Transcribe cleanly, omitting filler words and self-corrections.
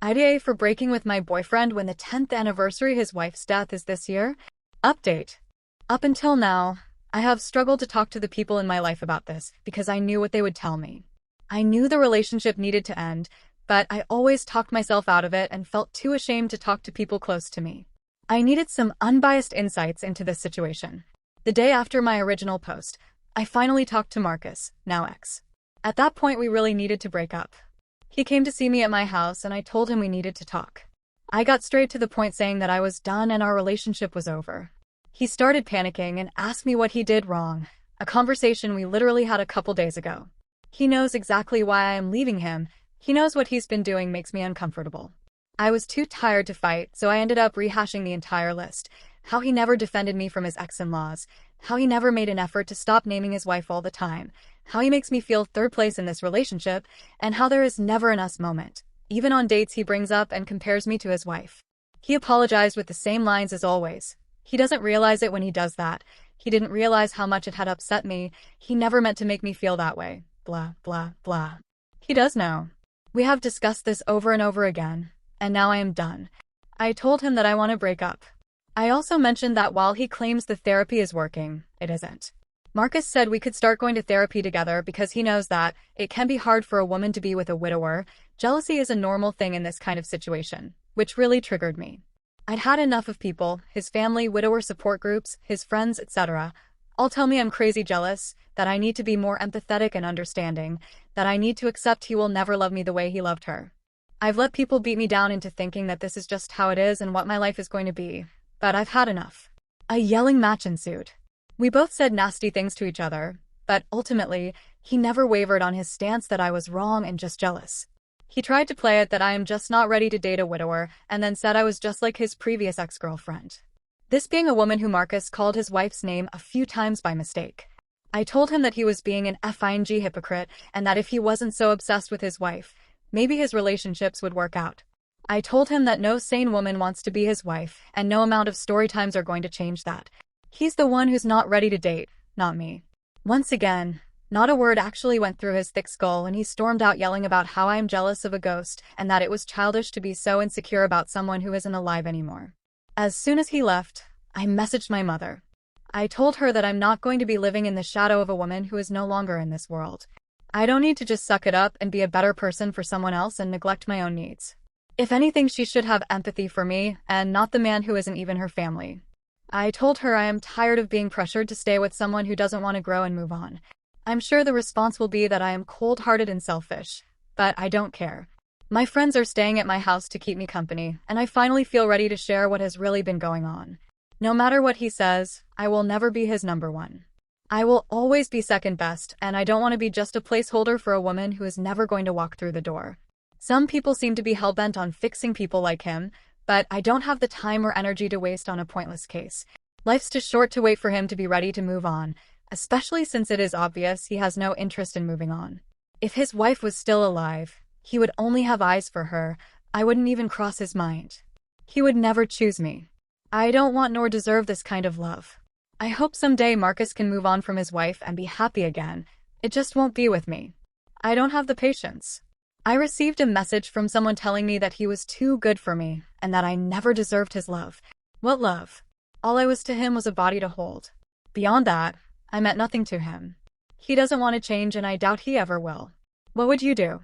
IDA for breaking with my boyfriend when the 10th anniversary his wife's death is this year. Update. Up until now, I have struggled to talk to the people in my life about this because I knew what they would tell me. I knew the relationship needed to end, but I always talked myself out of it and felt too ashamed to talk to people close to me. I needed some unbiased insights into this situation. The day after my original post, I finally talked to Marcus, now ex. At that point, we really needed to break up. He came to see me at my house and I told him we needed to talk. I got straight to the point saying that I was done and our relationship was over. He started panicking and asked me what he did wrong, a conversation we literally had a couple days ago. He knows exactly why I am leaving him. He knows what he's been doing makes me uncomfortable. I was too tired to fight, so I ended up rehashing the entire list. How he never defended me from his ex-in-laws, how he never made an effort to stop naming his wife all the time, how he makes me feel third place in this relationship, and how there is never an us moment. Even on dates he brings up and compares me to his wife. He apologized with the same lines as always. He doesn't realize it when he does that. He didn't realize how much it had upset me. He never meant to make me feel that way. Blah, blah, blah. He does know. We have discussed this over and over again, and now I am done. I told him that I want to break up. I also mentioned that while he claims the therapy is working, it isn't. Marcus said we could start going to therapy together because he knows that it can be hard for a woman to be with a widower. Jealousy is a normal thing in this kind of situation, which really triggered me. I'd had enough of people, his family, widower support groups, his friends, etc., all tell me I'm crazy jealous, that I need to be more empathetic and understanding, that I need to accept he will never love me the way he loved her. I've let people beat me down into thinking that this is just how it is and what my life is going to be, but I've had enough. A yelling match ensued. We both said nasty things to each other, but ultimately, he never wavered on his stance that I was wrong and just jealous. He tried to play it that I am just not ready to date a widower, and then said I was just like his previous ex-girlfriend. This being a woman who Marcus called his wife's name a few times by mistake. I told him that he was being an effing hypocrite, and that if he wasn't so obsessed with his wife, maybe his relationships would work out. I told him that no sane woman wants to be his wife, and no amount of story times are going to change that. He's the one who's not ready to date, not me. Once again, not a word actually went through his thick skull, and he stormed out yelling about how I am jealous of a ghost and that it was childish to be so insecure about someone who isn't alive anymore. As soon as he left, I messaged my mother. I told her that I'm not going to be living in the shadow of a woman who is no longer in this world. I don't need to just suck it up and be a better person for someone else and neglect my own needs. If anything, she should have empathy for me and not the man who isn't even her family. I told her I am tired of being pressured to stay with someone who doesn't want to grow and move on. I'm sure the response will be that I am cold-hearted and selfish, but I don't care. My friends are staying at my house to keep me company, and I finally feel ready to share what has really been going on. No matter what he says, I will never be his number one. I will always be second best, and I don't want to be just a placeholder for a woman who is never going to walk through the door. Some people seem to be hell-bent on fixing people like him, but I don't have the time or energy to waste on a pointless case. Life's too short to wait for him to be ready to move on, especially since it is obvious he has no interest in moving on. If his wife was still alive, he would only have eyes for her. I wouldn't even cross his mind. He would never choose me. I don't want nor deserve this kind of love. I hope someday Marcus can move on from his wife and be happy again. It just won't be with me. I don't have the patience. I received a message from someone telling me that he was too good for me and that I never deserved his love. What love? All I was to him was a body to hold. Beyond that, I meant nothing to him. He doesn't want to change and I doubt he ever will. What would you do?